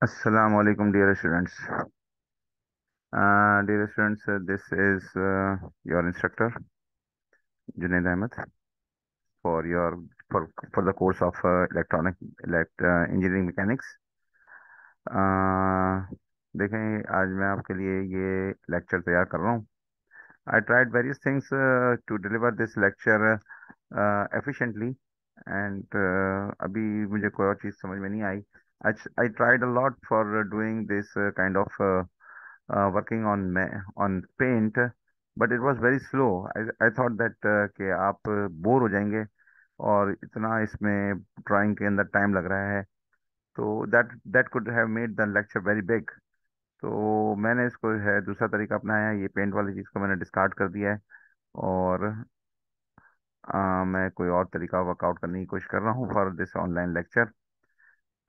Assalamu alaikum, dear students. Dear students, this is your instructor, Junaid Ahmed, for your for the course of engineering mechanics. देखें, आज मैं आपके लिए ये lecture तैयार कर रहा हूँ. I tried various things to deliver this lecture efficiently, and अभी मुझे कोई और चीज़ समझ में नहीं आई. I tried a lot for doing this kind of working on paint, but it was very slow. I thought that कि आप बोर हो जाएंगे और इतना इसमें ड्राइंग के अंदर टाइम लग रहा है, तो that could have made the lecture very big. तो मैंने इसको है दूसरा तरीका अपनाया है. ये पेंट वाली चीज़ को मैंने डिस्कार्ड कर दिया है और मैं कोई और तरीका वर्कआउट करने की कोशिश कर रहा हूँ फॉर दिस ऑनलाइन लेक्चर.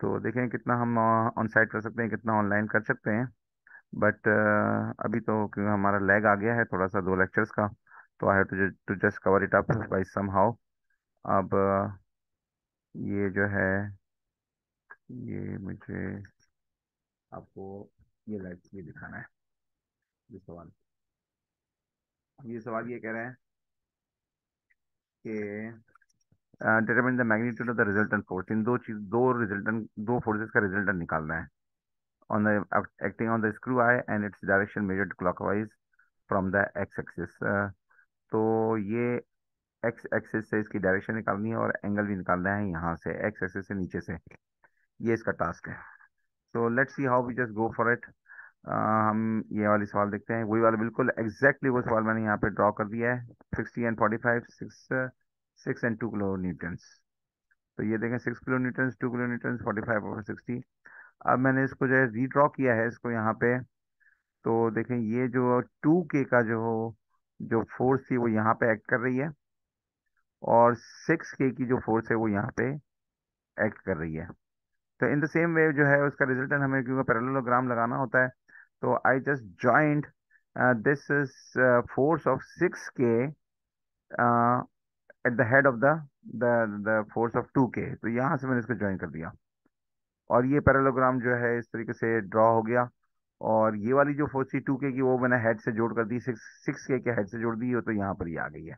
तो देखें कितना हम ऑन साइट कर सकते हैं, कितना ऑनलाइन कर सकते हैं. बट अभी तो क्योंकि हमारा लैग आ गया है थोड़ा सा 2 लेक्चर्स का, तो I have to just cover it up by somehow. अब ये जो है, ये मुझे आपको ये दिखाना है. ये सवाल ये सवाल ये कह रहे हैं कि determine the magnitude of the resultant force. इन दो फोर्सेस का रिजल्टेंट निकालना है on the acting on the screw eye and its direction measured clockwise from the x axis. तो ये एक्स एक्सिस से इसकी डायरेक्शन निकालनी है और एंगल भी निकालना है यहाँ से एक्स एक्सिस से नीचे से. ये इसका टास्क है. तो let's see how we just go for it. हम ये वाली सवाल देखते हैं. वही वाला बिल्कुल एग्जैक्टली वो सवाल मैंने यहाँ पे ड्रॉ कर दिया है. 60 and 45, 6 and 2 किलो न्यूटन्स. तो ये देखें, 6 किलो न्यूटन्स, 2 किलो न्यूटन्स, 45/60. अब मैंने इसको जो है रीड्रॉ किया है इसको यहाँ पे. तो देखें, ये जो 2K का जो जो फोर्स थी वो यहाँ पे एक्ट कर रही है, और 6K की जो फोर्स है वो यहाँ पे एक्ट कर रही है. तो इन द सेम वे जो है उसका रिजल्टेंट हमें क्योंकि पैरेललोग्राम लगाना होता है, तो I just joint this is force of 6K at the head of the force of 2K. तो यहाँ से मैंने इसको ज्वाइन कर दिया और ये पैरेललोग्राम जो है इस तरीके से ड्रॉ हो गया. और ये वाली जो फोर्स थी 2K की वो मैंने हेड से जोड़ कर दी, 6K के हेड से जोड़ दी, तो यहाँ पर ये आ गई है.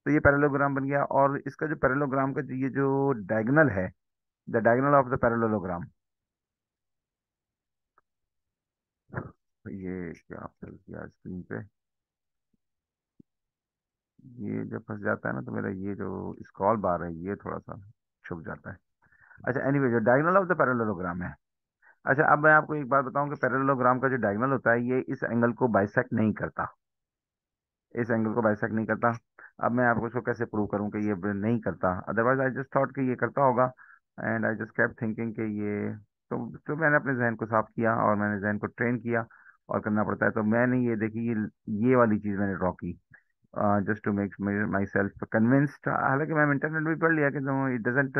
तो ये पैरेललोग्राम बन गया. और इसका जो पैरेललोग्राम का ये जो डायगोनल है, the diagonal of the parallelogram, ये क्या फिल किया स्क्रीन पे. ये जब फंस जाता है ना तो मेरा ये जो स्क्रॉल बार है ये थोड़ा सा छुप जाता है. अच्छा, एनीवे, जो डायगोनल ऑफ द पैरेललोग्राम है. अच्छा, अब मैं आपको एक बात बताऊं कि पैरेललोग्राम का जो डायगोनल होता है ये इस एंगल को बाइसेक्ट नहीं करता. इस एंगल को बाइसेक्ट नहीं करता. अब मैं आपको इसको कैसे प्रूव करूं कि ये नहीं करता. अदरवाइज आई जस्ट थॉट कि ये करता होगा, and I just kept thinking कि ये. तो मैंने अपने जहन को साफ किया और मैंने जहन को ट्रेन किया, और करना पड़ता है. तो मैंने ये देखी, ये वाली चीज़ मैंने ड्रॉ की just to make myself convinced. हालांकि मैंने इंटरनेट भी पढ़ लिया कि नो, इट डजेंट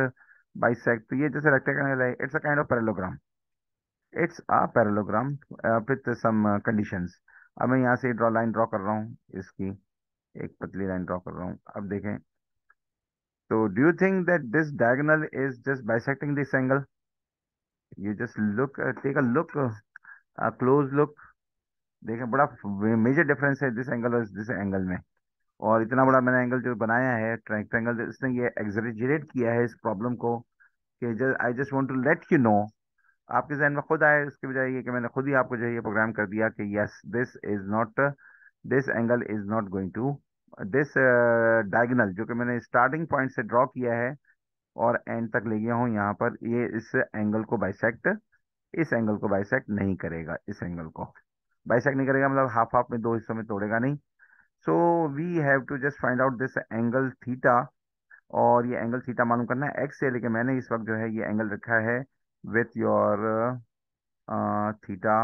बाइसेक्ट. तो ये जैसे रेक्टेंगल है, it's a kind of parallelogram. It's a parallelogram with some conditions. अब मैं यहाँ से लाइन ड्रॉ कर रहा हूँ इसकी, एक पतली लाइन ड्रॉ कर रहा हूँ. अब देखें, तो do you think that this diagonal is just bisecting this angle? You just look, take a look, close look. देखें, बड़ा मेजर डिफरेंस है दिस एंगल और दिस एंगल में. और इतना बड़ा मैंने एंगल जो बनाया है ट्रायंगल, इसने ये एग्जरेजेट किया है इस प्रॉब्लम को कि I just want to let you know. आपके जहन में खुद आए इसके बजाय ये कि मैंने खुद ही आपको जो है ये प्रोग्राम कर दिया कि yes, this is not, this angle is not going to, this diagonal जो कि मैंने स्टार्टिंग पॉइंट से ड्रॉ किया है और एंड तक ले गया हूँ यहाँ पर, ये इस एंगल को बाइसेक्ट, इस एंगल को बाइसेक्ट नहीं करेगा. इस एंगल को बाइसेक्ट नहीं करेगा मतलब हाफ हाफ में, दो हिस्सों में तोड़ेगा नहीं. So we have to just find out this angle theta. और ये एंगल थीटा मालूम करना है एक्स से, लेकिन मैंने इस वक्त जो है ये एंगल रखा है विथ योर थीटा.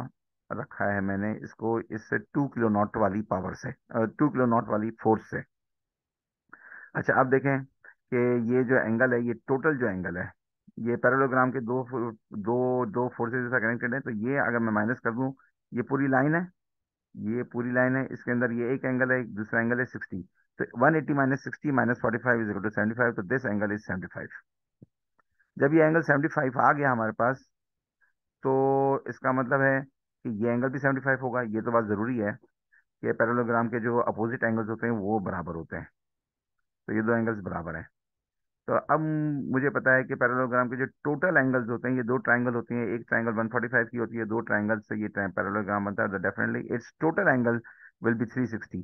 रखा है मैंने इसको इस 2 किलो नॉट वाली पावर से, 2 किलो नॉट वाली फोर्स से. अच्छा, अब देखें कि ये जो एंगल है, ये टोटल जो एंगल है, ये पैरेललोग्राम के दो दो फोर्सेज से कनेक्टेड है. तो ये अगर मैं माइनस कर दूं, ये पूरी लाइन है, ये पूरी लाइन है, इसके अंदर ये एक एंगल है, एक दूसरा एंगल है 60. तो 180 minus 60 minus 45 is equal to 75. तो दिस एंगल इज 75. जब ये एंगल 75 आ गया हमारे पास, तो इसका मतलब है कि ये एंगल भी 75 होगा। ये तो बात ज़रूरी है कि पैरेललोग्राम के जो अपोजिट एंगल्स होते हैं वो बराबर होते हैं। तो ये दो एंगल्स बराबर हैं। तो अब मुझे पता है कि पैरेललोग्राम के जो टोटल एंगल्स होते हैं, ये दो ट्रायंगल होती हैं, एक ट्रायंगल 145 की होती है, दो ट्रायंगल से ये पैरेललोग्राम बनता है। तो definitely it's total angle will be 360।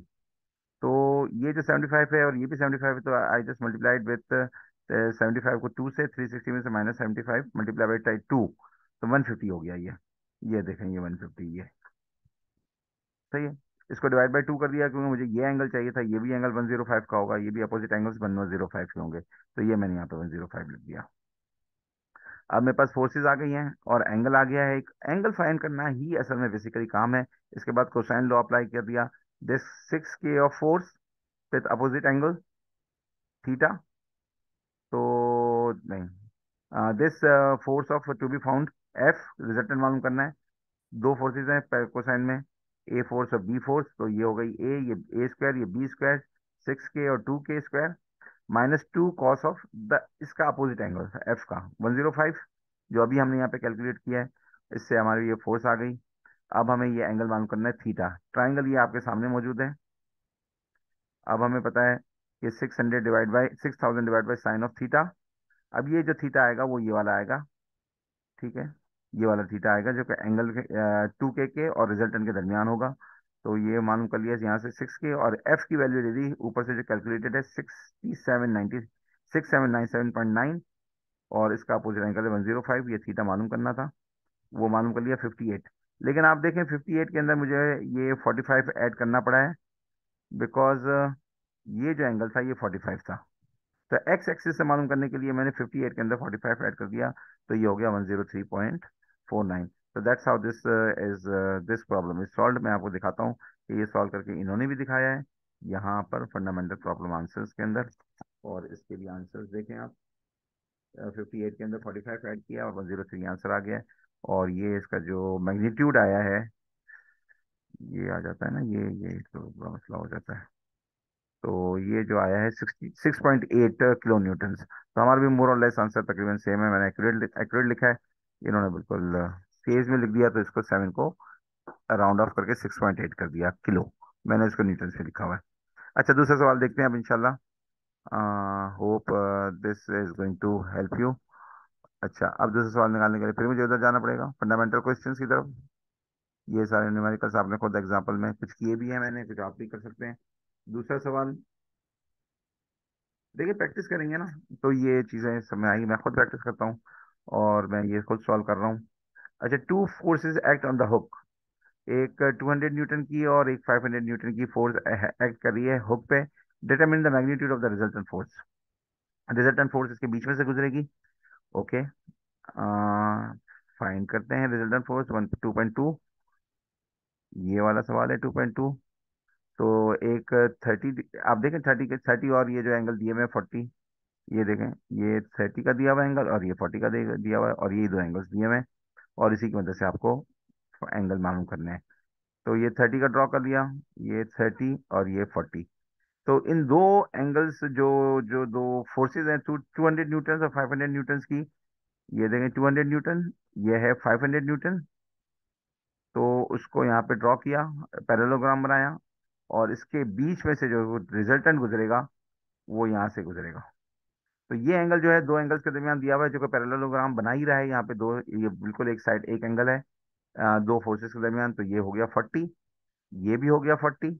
तो ये जो 75 है और ये भी 75 है, तो आई जस्ट मल्टीप्लाइड विथ 75 को 2 से, 360 में से माइनस 75 मल्टीप्लाई बाई 2, तो 150 हो गया ये देखें, ये 150 ये सही है। इसको डिवाइड बाई 2 कर दिया क्योंकि मुझे ये एंगल चाहिए था, ये भी एंगल 105 का होगा, ये भी अपोजिट एंगल्स 105 के होंगे, तो ये मैंने यहाँ पे 105 लिख दिया। अब मेरे पास फोर्सेस आ गई हैं और एंगल आ गया है। एक एंगल फाइंड करना ही असल में बेसिकली काम है। इसके बाद कोसाइन लॉ अप्लाई कर दिया। This 6K of force with opposite angle theta, तो नहीं, this force of to be found F, resultant मालूम करना है। दो फोर्सेज हैं कोसाइन में, ए फोर्स और बी फोर्स, तो ये हो गई ये स्क्वायर, ये बी स्क्वायर, 6K और 2K square minus 2 cos of the इसका अपोजिट एंगल एफ का 105, जो अभी हमने यहाँ पे कैलकुलेट किया है। इससे हमारी ये फोर्स आ गई। अब हमें ये एंगल मालूम करना है थीटा। ट्राइंगल ये आपके सामने मौजूद है। अब हमें पता है कि 6000 divide by sine of theta. अब ये जो थीटा आएगा वो ये वाला आएगा, ठीक है। ये वाला थीटा आएगा जो कि एंगल के 2K के और रिजल्टेंट के दरमियान होगा। तो ये मालूम कर लिया यहाँ से 6K, और एफ की वैल्यू दे दी ऊपर से जो कैलकुलेटेड है 6797.9, और इसका अपोजिट एंगल है 105। ये थीटा मालूम करना था, वो मालूम कर लिया 58। लेकिन आप देखें 58 के अंदर मुझे ये 45 ऐड करना पड़ा है, बिकॉज ये जो एंगल था ये 45 था। तो एक्स एक्सिस से मालूम करने के लिए मैंने 58 के अंदर 45 ऐड कर दिया, तो ये हो गया 103.49। तो that's how this is this problem is solve. मैं आपको दिखाता हूँ कि ये सॉल्व करके इन्होंने भी दिखाया है यहाँ पर फंडामेंटल प्रॉब्लम आंसर्स के अंदर। और इसके भी आंसर्स देखें आप। 58 के अंदर 45 ऐड किया और 103 आंसर आ गया है। और ये इसका जो मैग्नीट्यूड आया है, ये आ जाता है ना, ये तो बड़ा मसला हो जाता है। तो ये जो आया है 6.8 किलो न्यूटन। तो हमारा भी मोर और लेस आंसर तकरीबन सेम है। मैंने एक्यूरेट एक्यूरेट लिखा है, इन्होंने बिल्कुल तेज में लिख दिया, तो इसको 7 को राउंड ऑफ करके 6.8 कर दिया किलो। मैंने इसको न्यूटन से लिखा हुआ है। अच्छा, दूसरा सवाल देखते हैं अब इंशाल्लाह। Hope this is going to help you. अच्छा, अब दूसरा सवाल निकालने के लिए फिर मुझे उधर जाना पड़ेगा फंडामेंटल क्वेश्चंस की तरफ। ये सारे न्यूमेरिकल्स आपने खुद एग्जाम्पल में कुछ किए भी हैं, मैंने कुछ आप भी कर सकते हैं। दूसरा सवाल देखिए, प्रैक्टिस करेंगे ना तो ये चीज़ें समय आएगी। मैं खुद प्रैक्टिस करता हूँ और मैं ये खुद सॉल्व कर रहा हूँ। अच्छा, two forces act on the hook. एक 200 न्यूटन की और एक 500 न्यूटन की फोर्स एक्ट कर रही है हुक पे। Determine the magnitude of the resultant force. Resultant force इसके बीच में से गुजरेगी। ओके, फाइंड करते हैं रिजल्टेंट फोर्स 2.2। ये वाला सवाल है 2.2। तो एक 30, आप देखें 30 के 30 और ये जो एंगल दिए हुए 40, ये देखें, ये 30 का दिया हुआ एंगल और ये 40 का दिया हुआ है, और ये दो एंगल्स दिए हुए हैं, और इसी की मदद से आपको एंगल मालूम करने हैं। तो ये 30 का ड्रॉ कर लिया, ये 30 और ये 40। तो इन दो एंगल्स जो जो दो फोर्सेज हैं, 200 न्यूटन और 500 न्यूटन की, ये देखें 200 न्यूटन, ये है 500 न्यूटन। तो उसको यहाँ पे ड्रॉ किया, पैरेललोग्राम बनाया, और इसके बीच में से जो रिजल्टेंट गुजरेगा वो यहाँ से गुजरेगा। तो ये एंगल जो है दो एंगल्स के दरमियान दिया हुआ है, जो कि पैरेललोग्राम बना ही रहा है। यहाँ पे दो, ये बिल्कुल एक साइड एक एंगल है दो फोर्सेस के दरमियान, तो ये हो गया 40, ये भी हो गया 40।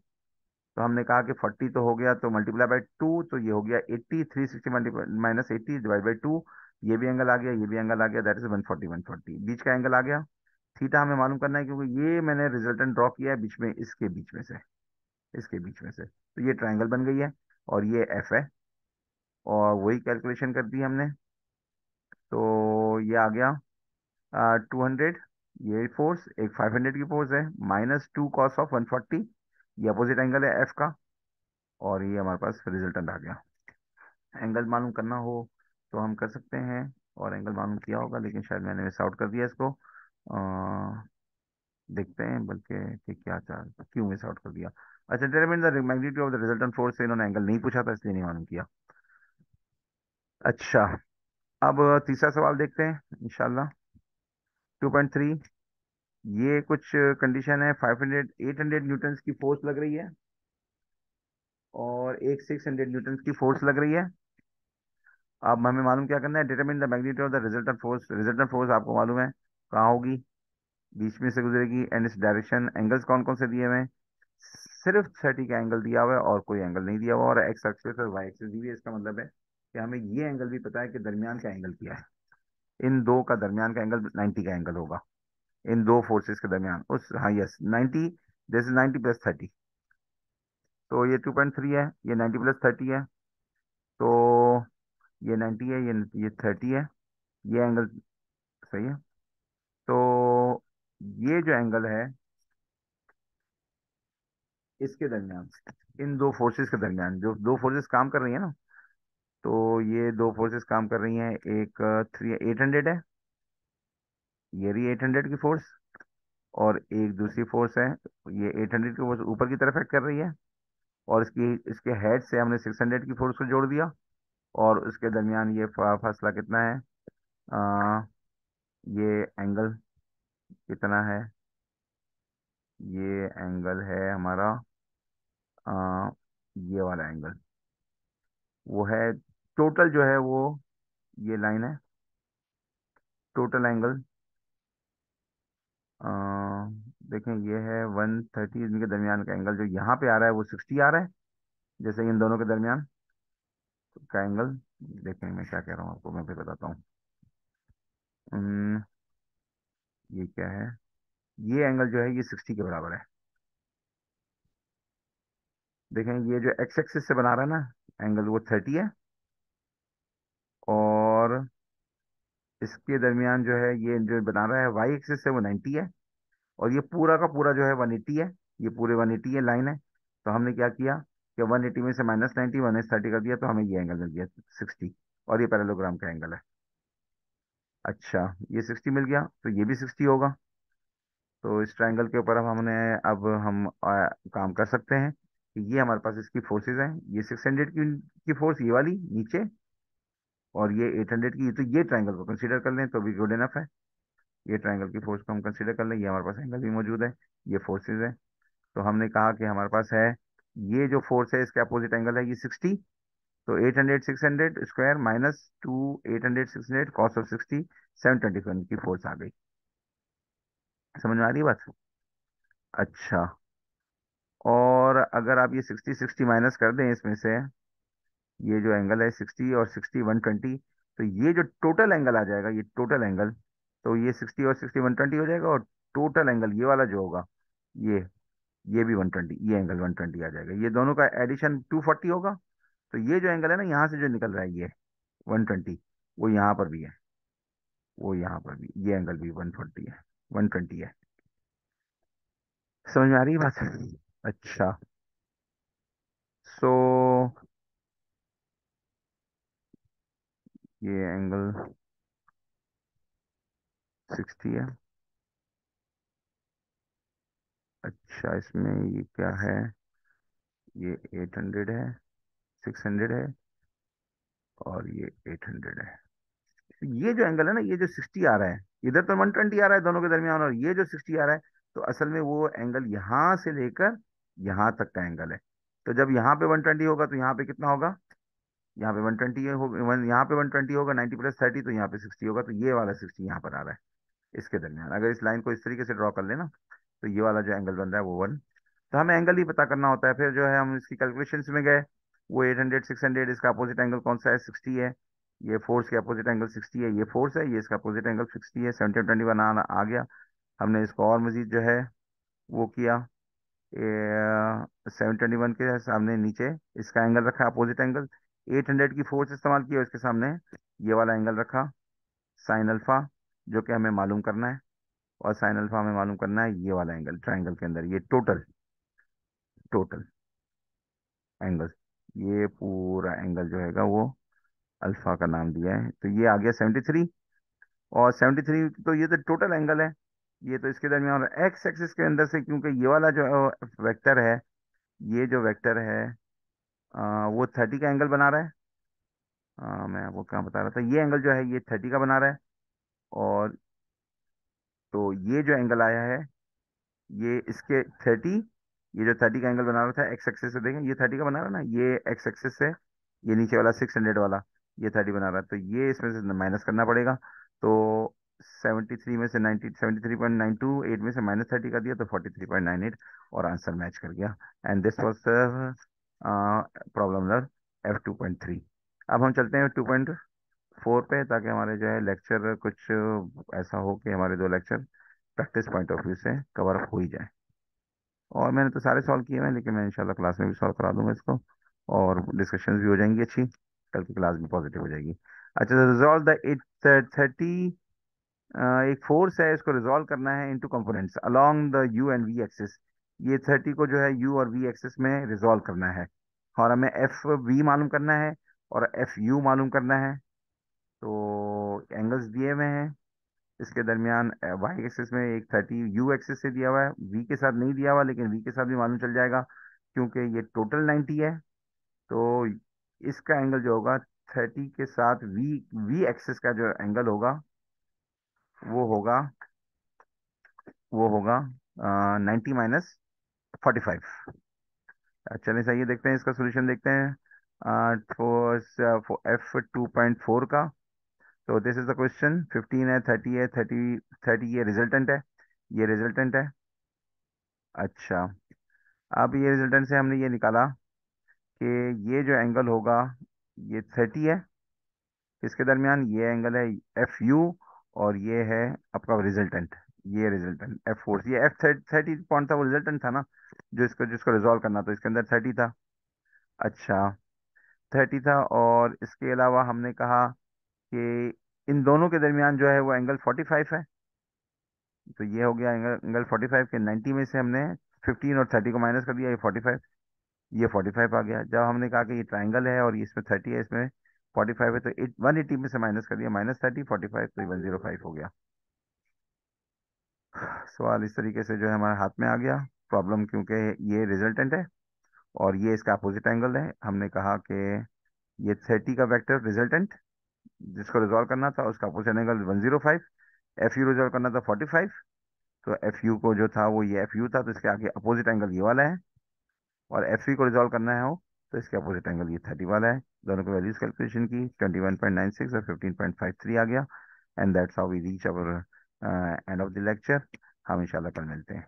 तो हमने कहा कि 40 तो हो गया, तो मल्टीप्लाई बाई 2, तो ये हो गया 80, 360 माइनस 80 डिवाइड बाई 2। ये भी एंगल आ गया, ये भी एंगल आ गया, दैट इज 140, 140 बीच का एंगल आ गया। थीटा हमें मालूम करना है क्योंकि ये मैंने रिजल्टेंट ड्रॉ किया है बीच में, इसके बीच में से, इसके बीच में से, तो ये ट्राइंगल बन गई है और ये एफ है। और वही कैलकुलेशन कर दी हमने। तो ये आ गया 200, ये फोर्स एक 500 की फोर्स है, माइनस 2 cos ऑफ 140, ये अपोजिट एंगल है एफ का। और ये हमारे पास रिजल्टेंट आ गया। एंगल मालूम करना हो तो हम कर सकते हैं, और एंगल मालूम किया होगा, लेकिन शायद मैंने मिस आउट कर दिया इसको। देखते हैं बल्कि कि क्या चाह क्यों मिस आउट कर दिया। अच्छा, determine the magnitude of the resultant force से इन्होंने एंगल नहीं पूछा था, इसलिए नहीं मालूम किया। अच्छा, अब तीसरा सवाल देखते हैं इंशाल्लाह। 2.3, ये कुछ कंडीशन है, 500 800 न्यूटन की फोर्स लग रही है और एक 600 न्यूटन की फोर्स लग रही है। अब हमें मालूम क्या करना है, determine the magnitude of the resultant force. Resultant force आपको मालूम है कहाँ होगी, बीच में से गुजरेगी, एंड इस डायरेक्शन। एंगल्स कौन कौन से दिए हुए हैं, सिर्फ 30 का एंगल दिया हुआ है और कोई एंगल नहीं दिया हुआ, और एक्स एक्सिस और वाई एक्सिस दी हुई है। इसका मतलब है कि हमें ये एंगल भी पता है कि दरमियान का एंगल क्या है, इन दो का दरमियान का एंगल 90 का एंगल होगा, इन दो फोर्सेस के दरमियान उस, हाँ यस 90, दिस इज 90 प्लस 30। तो ये 2.3 है, ये 90 प्लस 30 है, तो ये 90 है, ये 30 है, ये एंगल सही है। तो ये जो एंगल है इसके दरमियान, इन दो फोर्सेस के दरमियान, जो दो फोर्सेस काम कर रही है ना, तो ये दो फोर्सेस काम कर रही हैं, एक 800 है, ये रही 800 की फोर्स, और एक दूसरी फोर्स है, ये 800 की फोर्स ऊपर की तरफ एक्ट कर रही है, और इसकी इसके हेड से हमने 600 की फोर्स को जोड़ दिया, और उसके दरमियान ये फासला कितना है, आ, ये एंगल कितना है, ये एंगल है हमारा, आ, ये वाला एंगल वो है, टोटल जो है वो, ये लाइन है, टोटल एंगल, देखें ये है 130, इनके दरमियान का एंगल जो यहाँ पे आ रहा है वो 60 आ रहा है, जैसे इन दोनों के दरमियान का एंगल। देखें मैं क्या कह रहा हूँ आपको, मैं भी बताता हूँ। हम्म, ये क्या है, ये एंगल जो है ये 60 के बराबर है। देखें ये जो एक्स एक्सिस से बना रहा है ना एंगल, वो 30 है, और इसके दरमियान जो है ये जो बना रहा है वाई एक्सिस से वो 90 है, और ये पूरा का पूरा जो है 180 है, ये पूरे 180 है लाइन है। तो हमने क्या किया कि 180 में से -90 -30 कर दिया, तो हमें ये एंगल मिल गया 60, और ये पैरेललोग्राम का एंगल है। अच्छा, ये 60 मिल गया, तो ये भी 60 होगा। तो इस ट्रायंगल के ऊपर अब हम काम कर सकते हैं कि ये हमारे पास इसकी फोर्सेज हैं, ये 600 की फोर्स ये वाली नीचे, और ये 800 की, तो ये ट्रायंगल को कंसीडर कर लें तो भी गुड इनफ है। ये ट्रायंगल की फोर्स को हम कंसीडर कर लें, ये हमारे पास एंगल भी मौजूद है, ये फोर्सेज है। तो हमने कहा कि हमारे पास है, ये जो फोर्स है इसके अपोजिट एंगल है ये 60, तो 800 600 square minus two 800 600 cos of 60, 721 की फोर्स आ गई। समझ में आ रही है बात। अच्छा, और अगर आप ये 60 60 माइनस कर दें इसमें से, ये जो एंगल है 60 और 60 120, तो ये जो टोटल एंगल आ जाएगा, ये टोटल एंगल, तो ये 60 और 60 120 हो जाएगा, और टोटल एंगल ये वाला जो होगा, ये ये भी 120, ये एंगल 120 आ जाएगा, ये दोनों का एडिशन 240 होगा। तो ये जो एंगल है ना यहाँ से जो निकल रहा है ये 120, वो यहाँ पर भी है, वो यहाँ पर भी, ये एंगल भी 140 है, 120 है। समझ में आ रही है बात। अच्छा, सो ये एंगल 60 है। अच्छा, इसमें ये क्या है, ये 800 है, 600 है, और ये 800 है। तो ये जो एंगल है ना, ये जो 60 आ रहा है, इधर तो 120 आ रहा है दोनों के दरमियान, और ये जो 60 आ रहा है, तो असल में वो एंगल यहाँ से लेकर यहाँ तक का एंगल है। तो जब यहाँ पे 120 होगा तो यहाँ पे कितना होगा, यहाँ पे 120 होगा, यहाँ पे 120 होगा, 90 प्लस 30, तो यहाँ पे 60 होगा, तो ये वाला 60 यहाँ पर आ रहा है इसके दरमियान। अगर इस लाइन को इस तरीके से ड्रॉ कर लेना, तो ये वाला जो एंगल बन रहा है वो 1। तो हमें एंगल ही पता करना होता है, फिर जो है हम इसकी कैलकुलेशंस में गए, वो 800 600, इसका अपोजिट एंगल कौन सा है, 60 है, ये फोर्स के अपोजिट एंगल 60 है, ये फोर्स है, ये इसका अपोजिट एंगल 60 है, 1721 आ गया। हमने इसको और मजीद जो है वो किया, 721 के सामने नीचे इसका एंगल रखा अपोजिट एंगल, 800 की फोर्स इस्तेमाल की और इसके सामने ये वाला एंगल रखा, साइन अल्फा, जो कि हमें मालूम करना है, और साइन अल्फा हमें मालूम करना है ये वाला एंगल ट्राइंगल के अंदर, ये टोटल टोटल एंगल, ये पूरा एंगल जो हैगा वो अल्फा का नाम दिया है, तो ये आ गया 73। और 73 तो ये तो टोटल एंगल है, ये तो इसके दरमियान, और एक्स एक्सिस के अंदर से क्योंकि ये वाला जो वेक्टर है, ये जो वेक्टर है वो 30 का एंगल बना रहा है। मैं आपको क्या बता रहा था, ये एंगल जो है ये 30 का बना रहा है, और तो ये जो एंगल आया है, ये इसके 30, ये जो 30 का एंगल बना रहा था एक्स एक्सिस से, देखें ये 30 का बना रहा है ना, ये एक्स एक्सिस से, ये नीचे वाला 600 वाला, ये 30 बना रहा है, तो ये इसमें से माइनस करना पड़ेगा। तो 73 में से 90, 73.92, 8 में से -30 का दिया तो 43.98, और आंसर मैच कर गया। And this was problem number F2.3। अब हम चलते हैं 2.4 पे, ताकि हमारे जो है लेक्चर कुछ ऐसा हो कि हमारे दो lecture practice point of view से कवर अप हो ही जाए। और मैंने तो सारे सॉल्व किए हैं, लेकिन मैं इंशाल्लाह क्लास में भी सॉल्व करा दूंगा इसको, और डिस्कशंस भी हो जाएंगी अच्छी, कल की क्लास भी पॉजिटिव हो जाएगी। अच्छा, रिजॉल्व द 830, एक फोर्स है, इसको रिजॉल्व करना है into components along the you and we axis. ये 30 को जो है यू और वी एक्सिस में रिजॉल्व करना है, और हमें एफ वी मालूम करना है और एफ यू मालूम करना है। तो एंगल्स दिए हुए हैं, इसके दरमियान वाई एक्सिस में एक 30 यू एक्सिस से दिया हुआ है, वी के साथ नहीं दिया हुआ, लेकिन वी के साथ भी मालूम चल जाएगा क्योंकि ये टोटल 90 है। तो इसका एंगल जो होगा 30 के साथ वी वी एक्सिस का जो एंगल होगा वो होगा वो होगा 90 -45। चलिए सही है, देखते हैं इसका सोल्यूशन, देखते हैं F2.4 का। तो दिस इज द क्वेश्चन, 15 है, 30 है, 30 ये रिजल्टेंट है, ये रिजल्टेंट है। अच्छा, अब ये रिजल्टेंट से हमने ये निकाला कि ये जो एंगल होगा ये 30 है, इसके दरमियान ये एंगल है F U, और ये है आपका रिजल्टेंट, ये रिजल्टेंट F4, ये F30 पॉइंट था, वो रिजल्टेंट था ना, जो इसको जिसको रिजॉल्व करना, तो इसके अंदर 30 था। अच्छा, 30 था, और इसके अलावा हमने कहा कि इन दोनों के दरमियान जो है वो एंगल 45 है। तो ये हो गया एंगल एंगल 45 के, 90 में से हमने 15 और 30 को माइनस कर दिया, ये 45, ये 45 आ गया। जब हमने कहा कि ये ट्राइंगल है और ये इसमें 30 है, इसमें 45 है, तो 180 में से माइनस कर दिया, -30, 45, तो 105 हो गया। सवाल इस तरीके से जो है हमारे हाथ में आ गया प्रॉब्लम, क्योंकि ये रिजल्टेंट है और ये इसका अपोजिट एंगल है। हमने कहा कि ये 30 का वेक्टर रिजल्टेंट जिसको रिजॉल्व करना था उसका opposite angle 105, F you resolve करना था 45, तो एफ यू को जो था वो ये एफ यू था, तो इसके आगे अपोजिट एंगल ये वाला है, और एफ ई को रिजॉल्व करना है हो तो इसके अपोजिट एंगल ये 30 वाला है। दोनों की वैल्यूज कैलकुलेशन की, 21.96 और 15.53 आ गया। And that's how we reach our end of the lecture. हम इंशाल्लाह कल मिलते हैं।